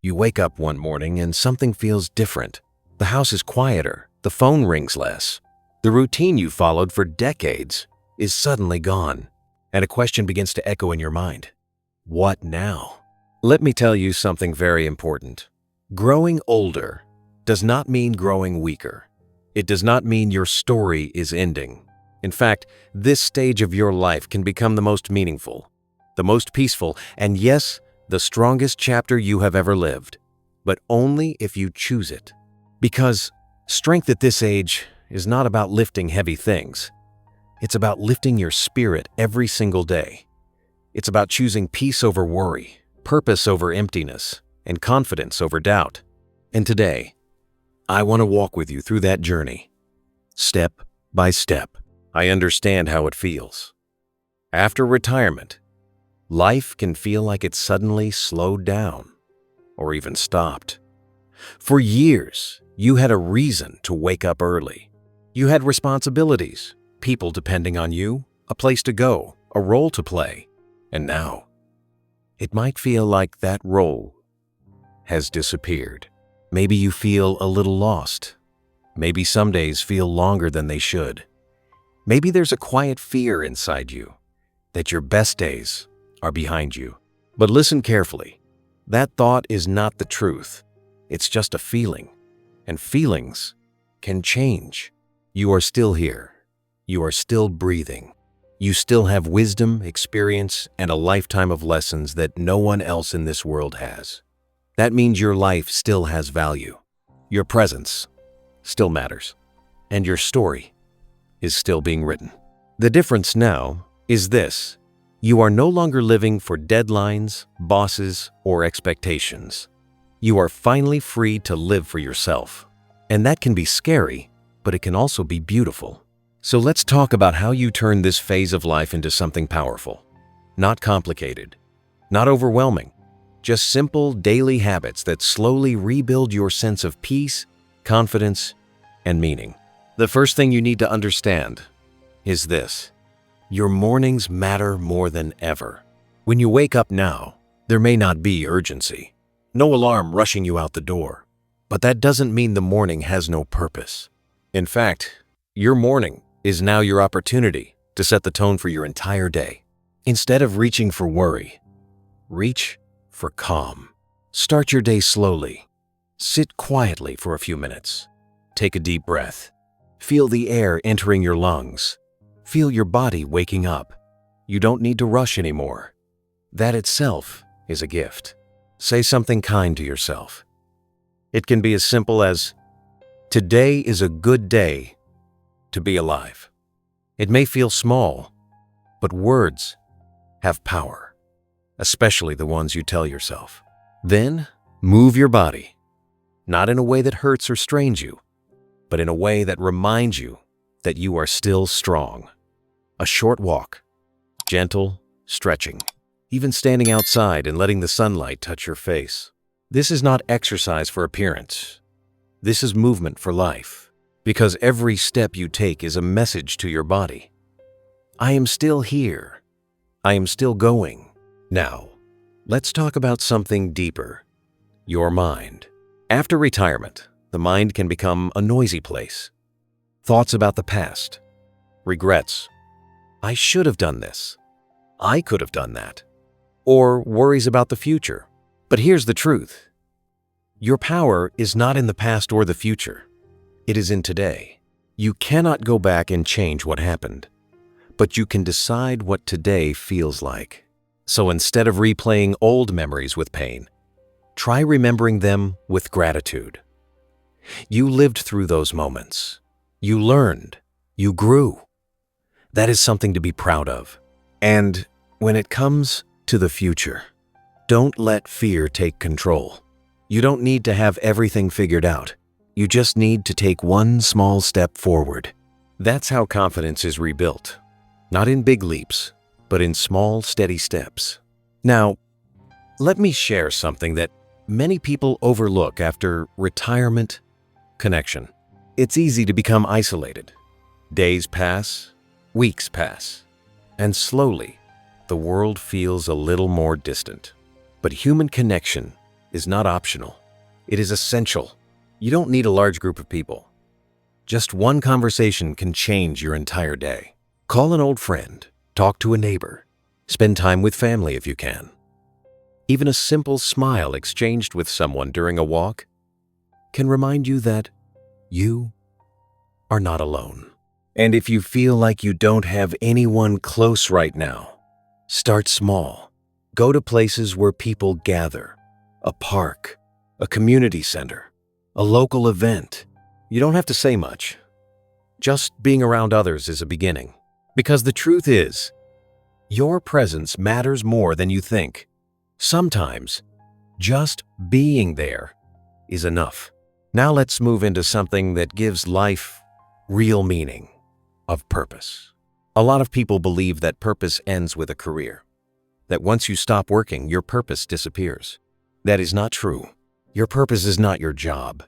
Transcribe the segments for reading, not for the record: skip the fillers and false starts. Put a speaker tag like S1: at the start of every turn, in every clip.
S1: You wake up one morning and something feels different. The house is quieter, the phone rings less. The routine you followed for decades is suddenly gone, and a question begins to echo in your mind. What now? Let me tell you something very important. Growing older does not mean growing weaker. It does not mean your story is ending. In fact, this stage of your life can become the most meaningful, the most peaceful, and yes, the strongest chapter you have ever lived, but only if you choose it. Because strength at this age is not about lifting heavy things. It's about lifting your spirit every single day. It's about choosing peace over worry, purpose over emptiness, and confidence over doubt. And today, I want to walk with you through that journey, step by step. I understand how it feels. After retirement, life can feel like it suddenly slowed down or even stopped. For years, you had a reason to wake up early. You had responsibilities, people depending on you, a place to go, a role to play. And now, it might feel like that role has disappeared. Maybe you feel a little lost. Maybe some days feel longer than they should. Maybe there's a quiet fear inside you that your best days are behind you. But listen carefully. That thought is not the truth. It's just a feeling. And feelings can change. You are still here. You are still breathing. You still have wisdom, experience, and a lifetime of lessons that no one else in this world has. That means your life still has value. Your presence still matters. And your story is still being written. The difference now is this. You are no longer living for deadlines, bosses, or expectations. You are finally free to live for yourself. And that can be scary, but it can also be beautiful. So let's talk about how you turn this phase of life into something powerful. Not complicated, not overwhelming, just simple daily habits that slowly rebuild your sense of peace, confidence, and meaning. The first thing you need to understand is this. Your mornings matter more than ever. When you wake up now, there may not be urgency. No alarm rushing you out the door. But that doesn't mean the morning has no purpose. In fact, your morning is now your opportunity to set the tone for your entire day. Instead of reaching for worry, reach for calm. Start your day slowly. Sit quietly for a few minutes. Take a deep breath. Feel the air entering your lungs. Feel your body waking up. You don't need to rush anymore. That itself is a gift. Say something kind to yourself. It can be as simple as, "Today is a good day to be alive." It may feel small, but words have power, especially the ones you tell yourself. Then, move your body, not in a way that hurts or strains you, but in a way that reminds you that you are still strong. A short walk, gentle stretching, even standing outside and letting the sunlight touch your face. This is not exercise for appearance. This is movement for life, because every step you take is a message to your body. I am still here. I am still going. Now, let's talk about something deeper. Your mind. After retirement, the mind can become a noisy place. Thoughts about the past. Regrets. I should have done this. I could have done that. Or worries about the future. But here's the truth. Your power is not in the past or the future. It is in today. You cannot go back and change what happened, but you can decide what today feels like. So instead of replaying old memories with pain, try remembering them with gratitude. You lived through those moments. You learned. You grew. That is something to be proud of. And when it comes to the future, don't let fear take control. You don't need to have everything figured out. You just need to take one small step forward. That's how confidence is rebuilt. Not in big leaps, but in small, steady steps. Now, let me share something that many people overlook after retirement: connection. It's easy to become isolated. Days pass, weeks pass, and slowly, the world feels a little more distant. But human connection is not optional. It is essential. You don't need a large group of people. Just one conversation can change your entire day. Call an old friend, talk to a neighbor, spend time with family if you can. Even a simple smile exchanged with someone during a walk can remind you that you are not alone. And if you feel like you don't have anyone close right now, start small. Go to places where people gather, a park, a community center, a local event. You don't have to say much. Just being around others is a beginning. Because the truth is, your presence matters more than you think. Sometimes, just being there is enough. Now let's move into something that gives life real meaning, of purpose. A lot of people believe that purpose ends with a career, that once you stop working, your purpose disappears. That is not true. Your purpose is not your job.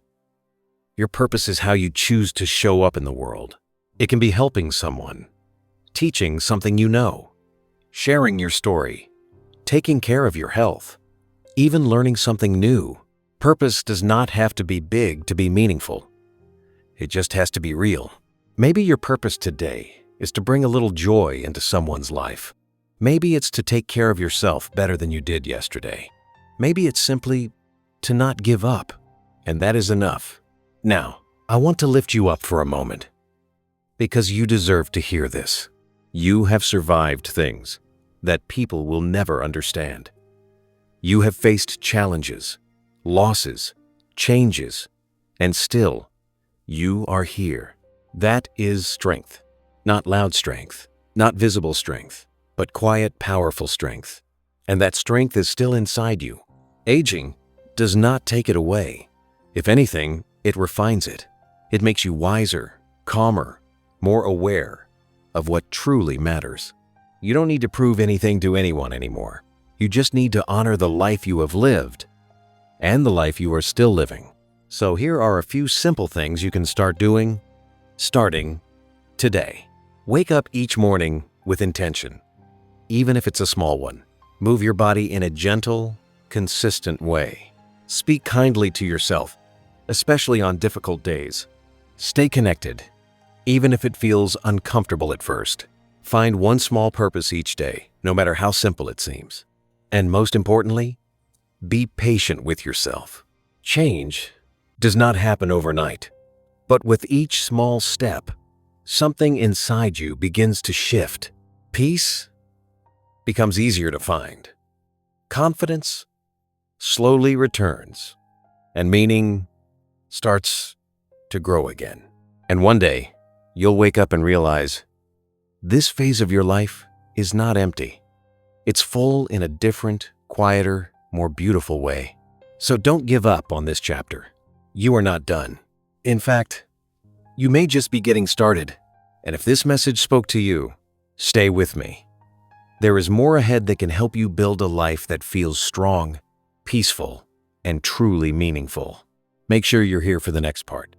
S1: Your purpose is how you choose to show up in the world. It can be helping someone, teaching something you know, sharing your story, taking care of your health, even learning something new. Purpose does not have to be big to be meaningful. It just has to be real. Maybe your purpose today is to bring a little joy into someone's life. Maybe it's to take care of yourself better than you did yesterday. Maybe it's simply to not give up, and that is enough. Now, I want to lift you up for a moment, because you deserve to hear this. You have survived things that people will never understand. You have faced challenges, losses, changes, and still, you are here. That is strength. Not loud strength, not visible strength, but quiet, powerful strength. And that strength is still inside you. Aging does not take it away. If anything, it refines it. It makes you wiser, calmer, more aware of what truly matters. You don't need to prove anything to anyone anymore. You just need to honor the life you have lived and the life you are still living. So here are a few simple things you can start doing, starting today. Wake up each morning with intention, even if it's a small one. Move your body in a gentle, consistent way. Speak kindly to yourself, especially on difficult days. Stay connected, even if it feels uncomfortable at first. Find one small purpose each day, no matter how simple it seems. And most importantly, be patient with yourself. Change does not happen overnight, but with each small step, something inside you begins to shift. Peace becomes easier to find. Confidence slowly returns, and meaning starts to grow again. And one day, you'll wake up and realize this phase of your life is not empty. It's full in a different, quieter, more beautiful way. So don't give up on this chapter. You are not done. In fact, you may just be getting started. And if this message spoke to you, stay with me. There is more ahead that can help you build a life that feels strong, peaceful, and truly meaningful. Make sure you're here for the next part,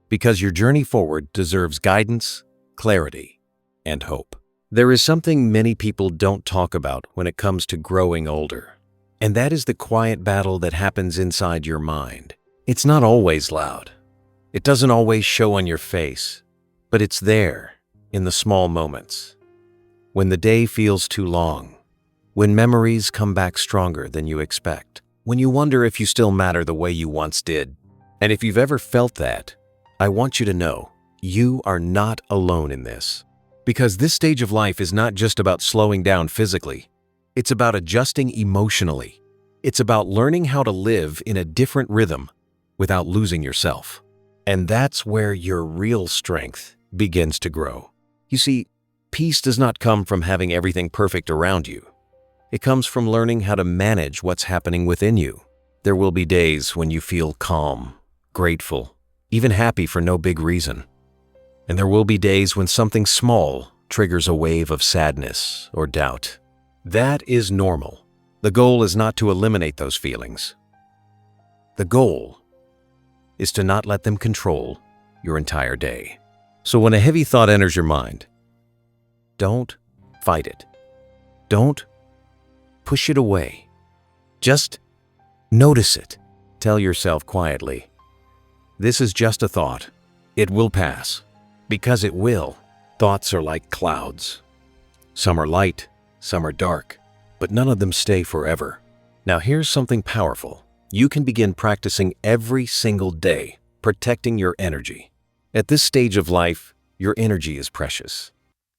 S1: because your journey forward deserves guidance, clarity, and hope. There is something many people don't talk about when it comes to growing older, and that is the quiet battle that happens inside your mind. It's not always loud. It doesn't always show on your face, but it's there in the small moments. When the day feels too long, when memories come back stronger than you expect, when you wonder if you still matter the way you once did. And if you've ever felt that, I want you to know you are not alone in this. Because this stage of life is not just about slowing down physically. It's about adjusting emotionally. It's about learning how to live in a different rhythm without losing yourself. And that's where your real strength begins to grow. You see, peace does not come from having everything perfect around you. It comes from learning how to manage what's happening within you. There will be days when you feel calm, grateful, even happy for no big reason. And there will be days when something small triggers a wave of sadness or doubt. That is normal. The goal is not to eliminate those feelings. The goal is to not let them control your entire day. So when a heavy thought enters your mind, don't fight it. Don't push it away. Just Notice it. Tell yourself quietly, "This is just a thought. It will pass." Because it will. Thoughts are like clouds. Some are light, some are dark, but none of them stay forever. Now here's something powerful. You can begin practicing every single day, protecting your energy. At this stage of life, your energy is precious.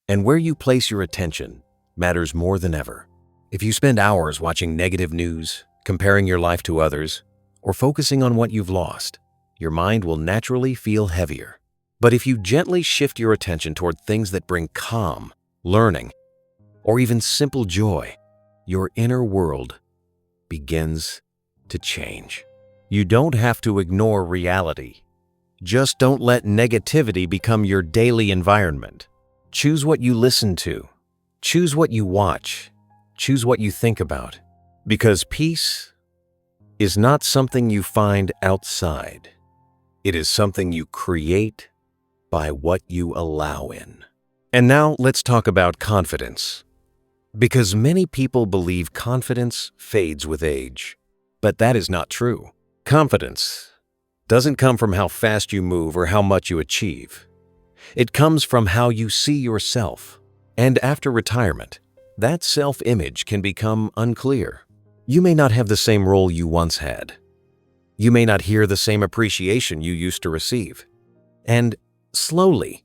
S1: And where you place your attention matters more than ever. If you spend hours watching negative news, comparing your life to others, or focusing on what you've lost, your mind will naturally feel heavier. But if you gently shift your attention toward things that bring calm, learning, or even simple joy, your inner world begins to change. You don't have to ignore reality. Just don't let negativity become your daily environment. Choose what you listen to. Choose what you watch. Choose what you think about. Because peace is not something you find outside. It is something you create by what you allow in. And now let's talk about confidence. Because many people believe confidence fades with age. But that is not true. Confidence doesn't come from how fast you move or how much you achieve. It comes from how you see yourself. And after retirement, that self-image can become unclear. You may not have the same role you once had. You may not hear the same appreciation you used to receive. And slowly,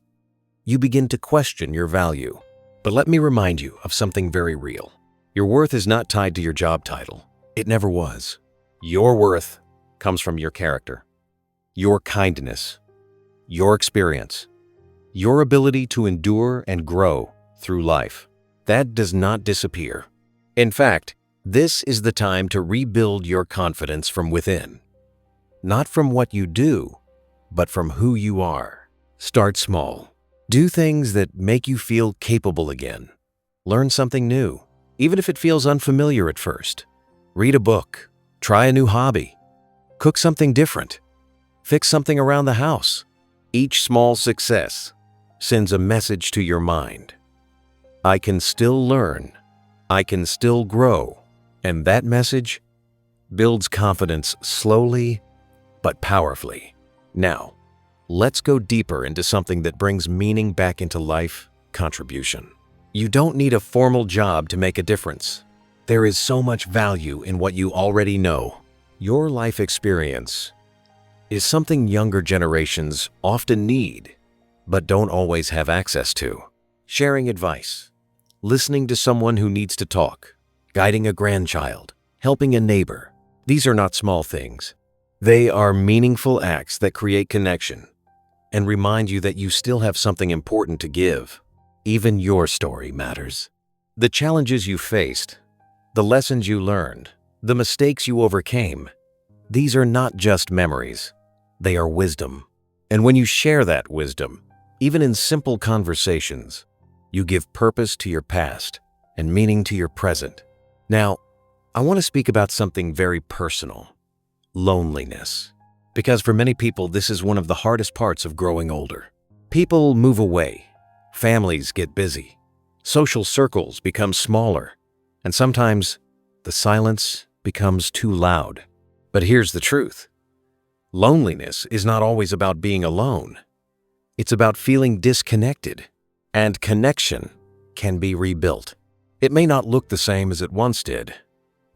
S1: you begin to question your value. But let me remind you of something very real. Your worth is not tied to your job title. It never was. Your worth comes from your character, your kindness, your experience, your ability to endure and grow through life. That does not disappear. In fact, this is the time to rebuild your confidence from within. Not from what you do, but from who you are. Start small. Do things that make you feel capable again. Learn something new, even if it feels unfamiliar at first. Read a book. Try a new hobby. Cook something different. Fix something around the house. Each small success sends a message to your mind. I can still learn. I can still grow. And that message builds confidence slowly but powerfully. Now, let's go deeper into something that brings meaning back into life: contribution. You don't need a formal job to make a difference. There is so much value in what you already know. Your life experience is something younger generations often need, but don't always have access to. Sharing advice, listening to someone who needs to talk, guiding a grandchild, helping a neighbor. These are not small things. They are meaningful acts that create connection and remind you that you still have something important to give. Even your story matters. The challenges you faced, the lessons you learned, the mistakes you overcame, these are not just memories. They are wisdom. And when you share that wisdom, even in simple conversations, you give purpose to your past and meaning to your present. Now, I want to speak about something very personal: loneliness. Because for many people, this is one of the hardest parts of growing older. People move away, families get busy, social circles become smaller, and sometimes the silence becomes too loud. But here's the truth. Loneliness is not always about being alone. It's about feeling disconnected, and connection can be rebuilt. It may not look the same as it once did,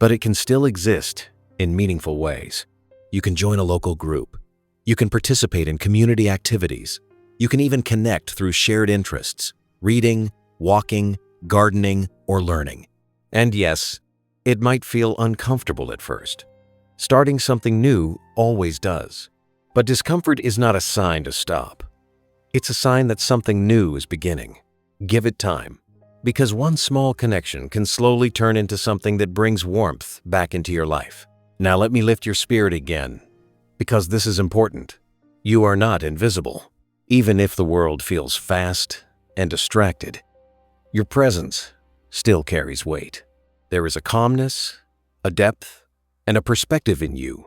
S1: but it can still exist in meaningful ways. You can join a local group. You can participate in community activities. You can even connect through shared interests: reading, walking, gardening, or learning. And yes, it might feel uncomfortable at first. Starting something new always does. But discomfort is not a sign to stop. It's a sign that something new is beginning. Give it time, because one small connection can slowly turn into something that brings warmth back into your life. Now let me lift your spirit again, because this is important. You are not invisible. Even if the world feels fast and distracted, your presence still carries weight. There is a calmness, a depth, and a perspective in you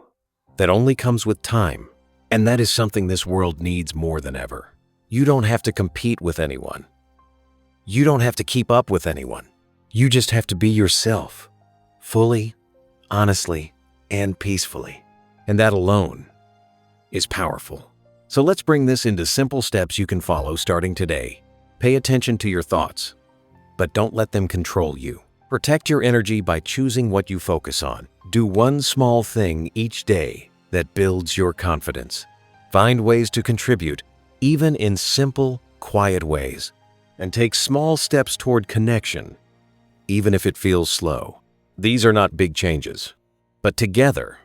S1: that only comes with time. And that is something this world needs more than ever. You don't have to compete with anyone. You don't have to keep up with anyone. You just have to be yourself, fully, honestly, and peacefully. And that alone is powerful. So let's bring this into simple steps you can follow starting today. Pay attention to your thoughts, but don't let them control you. Protect your energy by choosing what you focus on. Do one small thing each day that builds your confidence. Find ways to contribute, even in simple, quiet ways. And take small steps toward connection, even if it feels slow. These are not big changes, but together,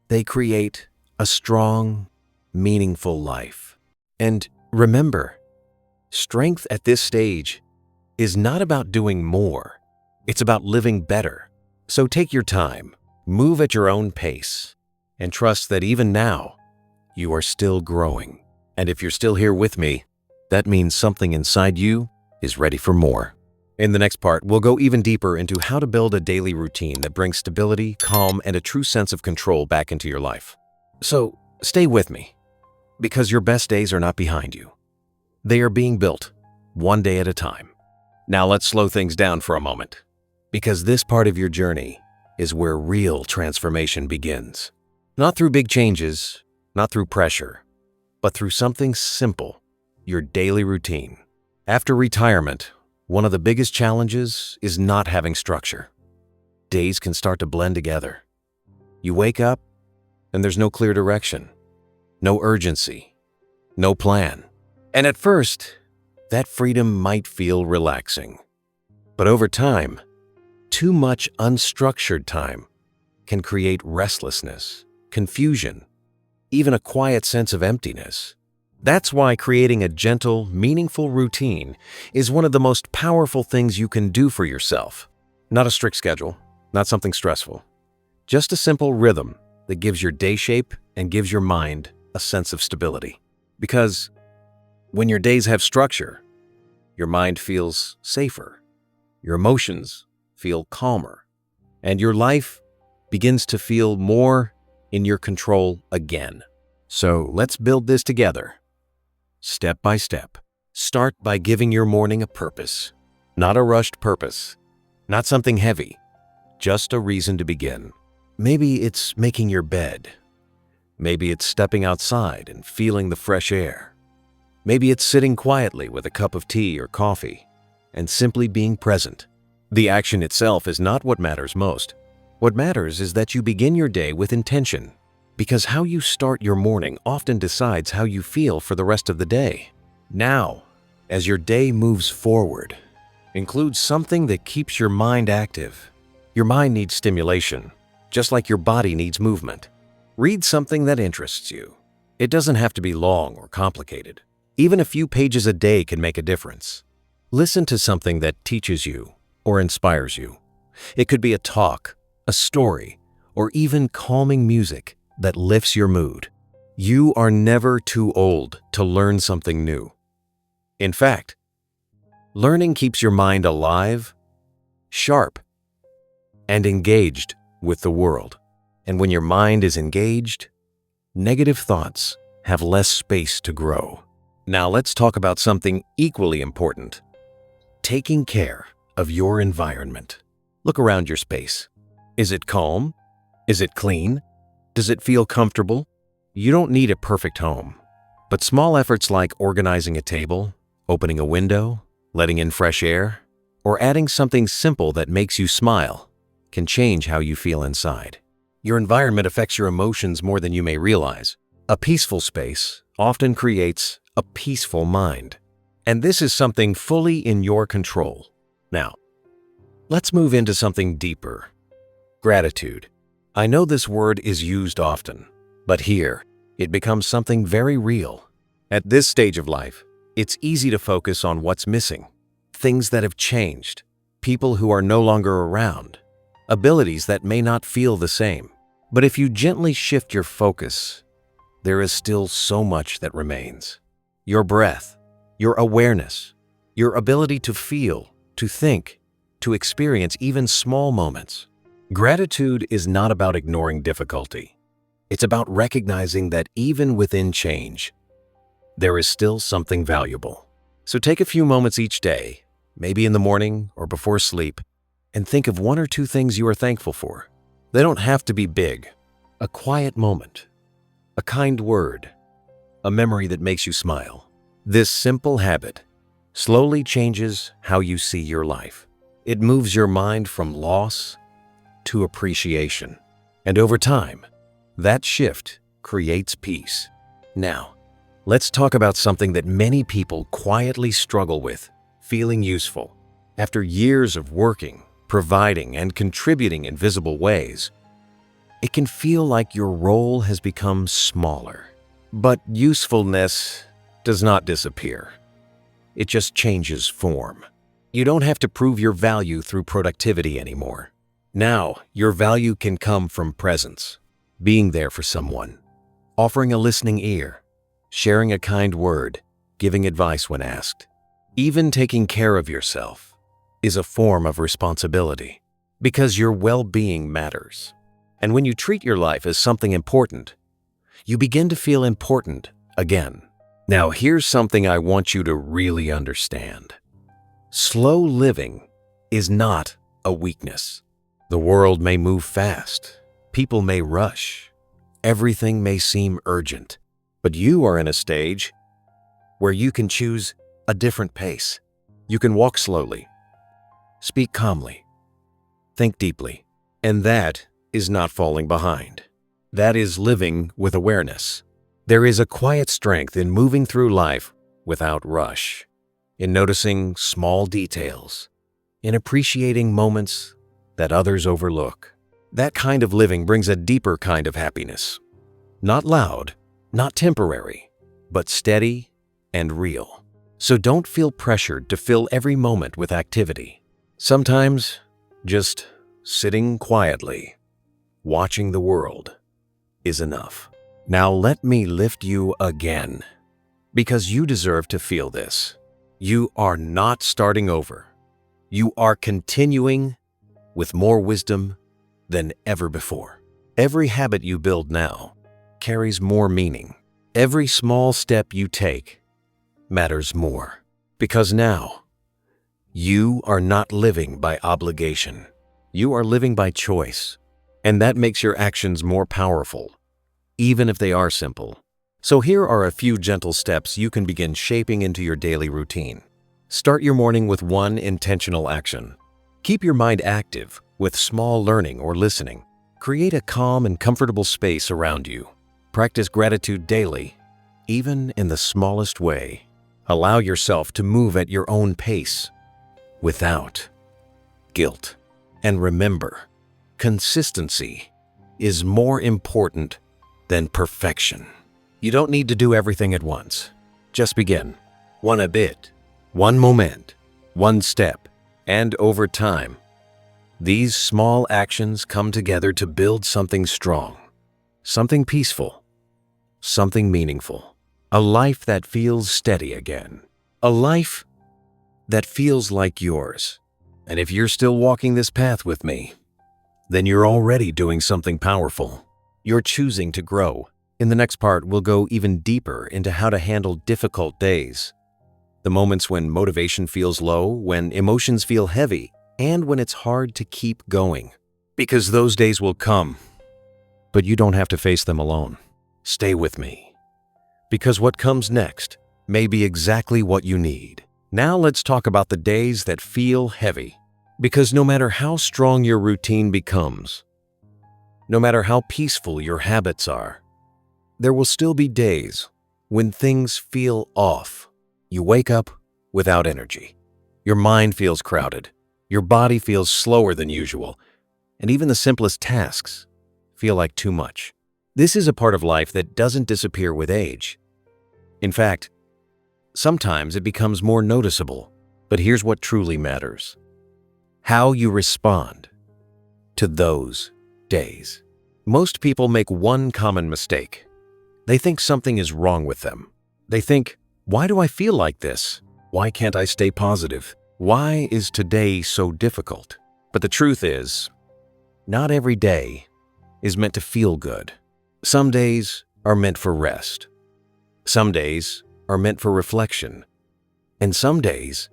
S1: they create a strong, meaningful life. And remember, strength at this stage is not about doing more. It's about living better. So take your time, move at your own pace, and trust that even now, you are still growing. And if you're still here with me, that means something inside you is ready for more. In the next part, we'll go even deeper into how to build a daily routine that brings stability, calm, and a true sense of control back into your life. So stay with me, because your best days are not behind you. They are being built, one day at a time. Now let's slow things down for a moment, because this part of your journey is where real transformation begins. Not through big changes, not through pressure, but through something simple, your daily routine. After retirement, one of the biggest challenges is not having structure. Days can start to blend together. You wake up, and there's no clear direction, no urgency, no plan. And at first, that freedom might feel relaxing. But over time, too much unstructured time can create restlessness, confusion, even a quiet sense of emptiness. That's why creating a gentle, meaningful routine is one of the most powerful things you can do for yourself. Not a strict schedule, not something stressful. Just a simple rhythm that gives your day shape and gives your mind a sense of stability. Because when your days have structure, your mind feels safer, your emotions feel calmer, and your life begins to feel more in your control again. So let's build this together. Step by step. Start by giving your morning a purpose. Not a rushed purpose. Not something heavy. Just a reason to begin. Maybe it's making your bed. Maybe it's stepping outside and feeling the fresh air. Maybe it's sitting quietly with a cup of tea or coffee and simply being present. The action itself is not what matters most. What matters is that you begin your day with intention. Because how you start your morning often decides how you feel for the rest of the day. Now, as your day moves forward, include something that keeps your mind active. Your mind needs stimulation, just like your body needs movement. Read something that interests you. It doesn't have to be long or complicated. Even a few pages a day can make a difference. Listen to something that teaches you or inspires you. It could be a talk, a story, or even calming music that lifts your mood. You are never too old to learn something new. In fact, learning keeps your mind alive, sharp, and engaged with the world. And when your mind is engaged, negative thoughts have less space to grow. Now let's talk about something equally important: taking care of your environment. Look around your space. Is it calm? Is it clean? Does it feel comfortable? You don't need a perfect home, but small efforts like organizing a table, opening a window, letting in fresh air, or adding something simple that makes you smile can change how you feel inside. Your environment affects your emotions more than you may realize. A peaceful space often creates a peaceful mind, and this is something fully in your control. Now, let's move into something deeper: gratitude. I know this word is used often, but here, it becomes something very real. At this stage of life, it's easy to focus on what's missing, things that have changed, people who are no longer around, abilities that may not feel the same. But if you gently shift your focus, there is still so much that remains. Your breath, your awareness, your ability to feel, to think, to experience even small moments. Gratitude is not about ignoring difficulty. It's about recognizing that even within change, there is still something valuable. So take a few moments each day, maybe in the morning or before sleep, and think of one or two things you are thankful for. They don't have to be big. A quiet moment, a kind word, a memory that makes you smile. This simple habit slowly changes how you see your life. It moves your mind from loss to appreciation. And over time, that shift creates peace. Now, let's talk about something that many people quietly struggle with: feeling useful. After years of working, providing, and contributing in visible ways, it can feel like your role has become smaller. But usefulness does not disappear. It just changes form. You don't have to prove your value through productivity anymore. Now, your value can come from presence, being there for someone, offering a listening ear, sharing a kind word, giving advice when asked. Even taking care of yourself is a form of responsibility, because your well-being matters. And when you treat your life as something important, you begin to feel important again. Now, here's something I want you to really understand. Slow living is not a weakness. The world may move fast, people may rush, everything may seem urgent, but you are in a stage where you can choose a different pace. You can walk slowly, speak calmly, think deeply, and that is not falling behind. That is living with awareness. There is a quiet strength in moving through life without rush, in noticing small details, in appreciating moments that others overlook. That kind of living brings a deeper kind of happiness. Not loud, not temporary, but steady and real. So don't feel pressured to fill every moment with activity. Sometimes, just sitting quietly, watching the world, is enough. Now let me lift you again, because you deserve to feel this. You are not starting over. You are continuing with more wisdom than ever before. Every habit you build now carries more meaning. Every small step you take matters more, because now you are not living by obligation. You are living by choice, and that makes your actions more powerful, even if they are simple. So here are a few gentle steps you can begin shaping into your daily routine. Start your morning with one intentional action. Keep your mind active with small learning or listening. Create a calm and comfortable space around you. Practice gratitude daily, even in the smallest way. Allow yourself to move at your own pace, without guilt. And remember, consistency is more important than perfection. You don't need to do everything at once. Just begin. One habit, one moment, one step, and over time, these small actions come together to build something strong, something peaceful, something meaningful. A life that feels steady again. A life that feels like yours. And if you're still walking this path with me, then you're already doing something powerful. You're choosing to grow. In the next part, we'll go even deeper into how to handle difficult days. The moments when motivation feels low, when emotions feel heavy, and when it's hard to keep going. Because those days will come, but you don't have to face them alone. Stay with me, because what comes next may be exactly what you need. Now let's talk about the days that feel heavy. Because no matter how strong your routine becomes, no matter how peaceful your habits are, there will still be days when things feel off. You wake up without energy. Your mind feels crowded. Your body feels slower than usual. And even the simplest tasks feel like too much. This is a part of life that doesn't disappear with age. In fact, sometimes it becomes more noticeable. But here's what truly matters: how you respond to those days. Most people make one common mistake. They think something is wrong with them. They think, why do I feel like this? Why can't I stay positive? Why is today so difficult? But the truth is, not every day is meant to feel good. Some days are meant for rest. Some days are meant for reflection. And some days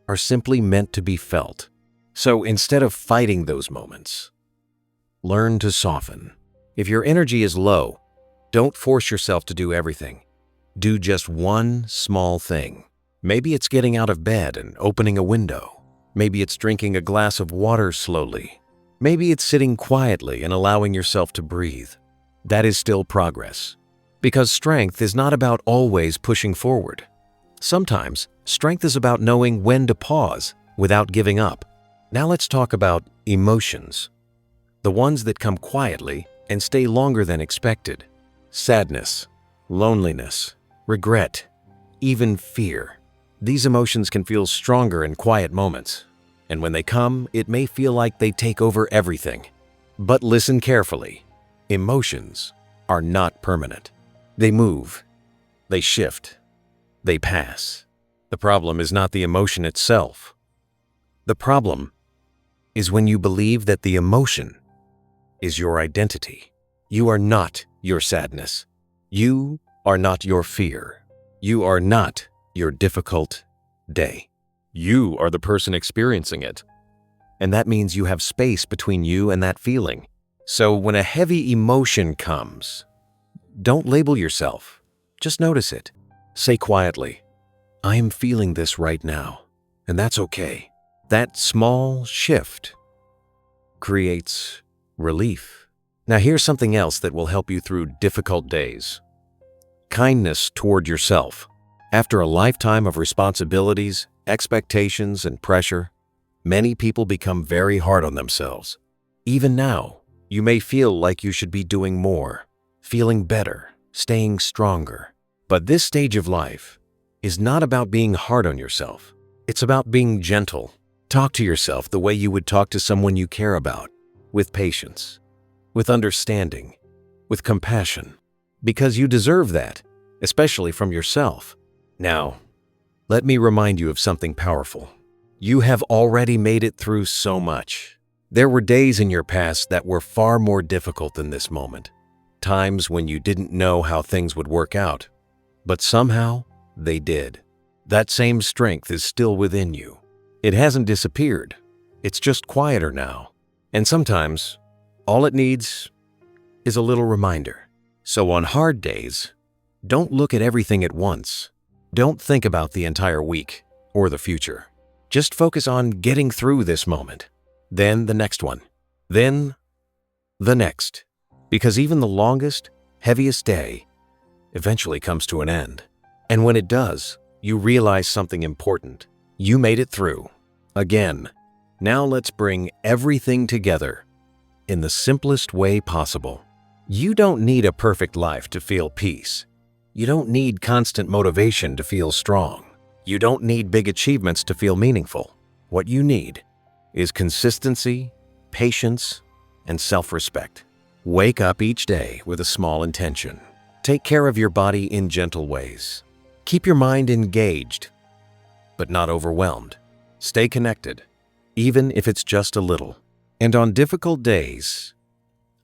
S1: are simply meant to be felt. So instead of fighting those moments, learn to soften. If your energy is low, don't force yourself to do everything. Do just one small thing. Maybe it's getting out of bed and opening a window. Maybe it's drinking a glass of water slowly. Maybe it's sitting quietly and allowing yourself to breathe. That is still progress. Because strength is not about always pushing forward. Sometimes, strength is about knowing when to pause without giving up. Now let's talk about emotions. The ones that come quietly and stay longer than expected. Sadness, loneliness, regret, even fear. These emotions can feel stronger in quiet moments. And when they come, it may feel like they take over everything. But listen carefully. Emotions are not permanent. They move, they shift, they pass. The problem is not the emotion itself. The problem is when you believe that the emotion is your identity. You are not your sadness. You are not your fear. You are not your difficult day. You are the person experiencing it. And that means you have space between you and that feeling. So when a heavy emotion comes, don't label yourself. Just notice it. Say quietly, I am feeling this right now, and that's okay. That small shift creates relief. Now here's something else that will help you through difficult days. Kindness toward yourself. After a lifetime of responsibilities, expectations, and pressure, many people become very hard on themselves. Even now, you may feel like you should be doing more, feeling better, staying stronger. But this stage of life is not about being hard on yourself. It's about being gentle. Talk to yourself the way you would talk to someone you care about, with patience, with understanding, with compassion, because you deserve that, especially from yourself. Now, let me remind you of something powerful. You have already made it through so much. There were days in your past that were far more difficult than this moment. Times when you didn't know how things would work out, but somehow they did. That same strength is still within you. It hasn't disappeared. It's just quieter now. And sometimes, all it needs is a little reminder. So on hard days, don't look at everything at once. Don't think about the entire week or the future. Just focus on getting through this moment, then the next one, then the next. Because even the longest, heaviest day eventually comes to an end. And when it does, you realize something important. You made it through. Again. Now let's bring everything together in the simplest way possible. You don't need a perfect life to feel peace. You don't need constant motivation to feel strong. You don't need big achievements to feel meaningful. What you need is consistency, patience, and self-respect. Wake up each day with a small intention. Take care of your body in gentle ways. Keep your mind engaged, but not overwhelmed. Stay connected, even if it's just a little. And on difficult days,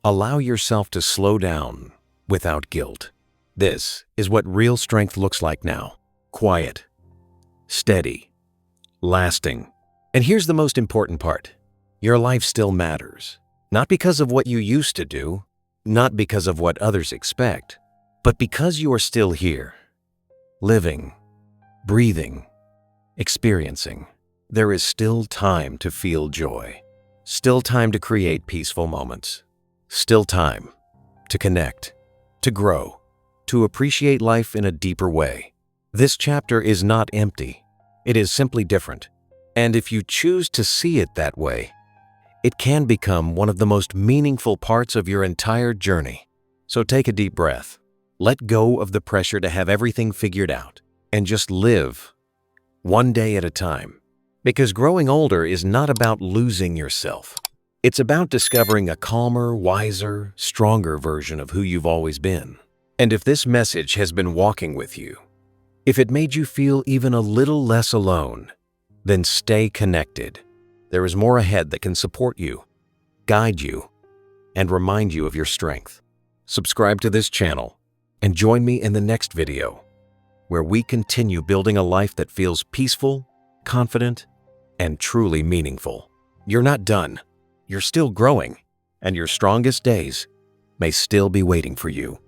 S1: allow yourself to slow down without guilt. This is what real strength looks like now. Quiet, steady, lasting. And here's the most important part. Your life still matters. Not because of what you used to do, not because of what others expect, but because you are still here, living, breathing, experiencing. There is still time to feel joy. Still time to create peaceful moments. Still time to connect, to grow, to appreciate life in a deeper way. This chapter is not empty. It is simply different. And if you choose to see it that way, it can become one of the most meaningful parts of your entire journey. So take a deep breath. Let go of the pressure to have everything figured out and just live one day at a time. Because growing older is not about losing yourself. It's about discovering a calmer, wiser, stronger version of who you've always been. And if this message has been walking with you, if it made you feel even a little less alone, then stay connected. There is more ahead that can support you, guide you, and remind you of your strength. Subscribe to this channel and join me in the next video, where we continue building a life that feels peaceful, confident, and truly meaningful. You're not done. You're still growing, and your strongest days may still be waiting for you.